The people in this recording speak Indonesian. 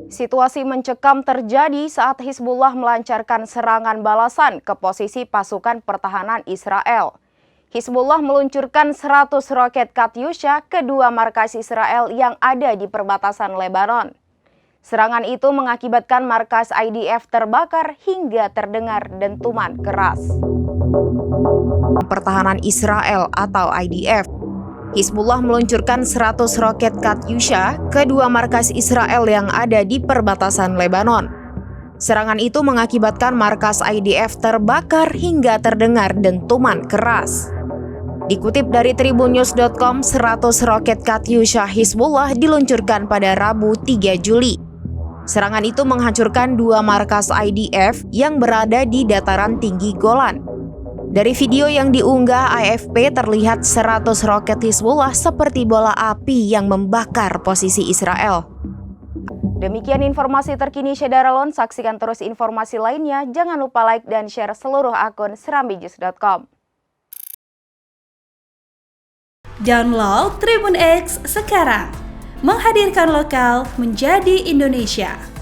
Situasi mencekam terjadi saat Hizbullah melancarkan serangan balasan ke posisi pasukan pertahanan Israel. Hizbullah meluncurkan 100 roket Katyusha ke dua markas Israel yang ada di perbatasan Lebanon. Serangan itu mengakibatkan markas IDF terbakar hingga terdengar dentuman keras. Pertahanan Israel atau IDF. Hizbullah meluncurkan 100 roket Katyusha ke dua markas Israel yang ada di perbatasan Lebanon. Serangan itu mengakibatkan markas IDF terbakar hingga terdengar dentuman keras. Dikutip dari tribunnews.com, 100 roket Katyusha Hizbullah diluncurkan pada Rabu 3 Juli. Serangan itu menghancurkan dua markas IDF yang berada di dataran tinggi Golan. Dari video yang diunggah AFP terlihat 100 roket Hizbullah seperti bola api yang membakar posisi Israel. Demikian informasi terkini Syederalon, saksikan terus informasi lainnya. Jangan lupa like dan share seluruh akun serambijus.com. Download Tribun X sekarang, menghadirkan lokal menjadi Indonesia.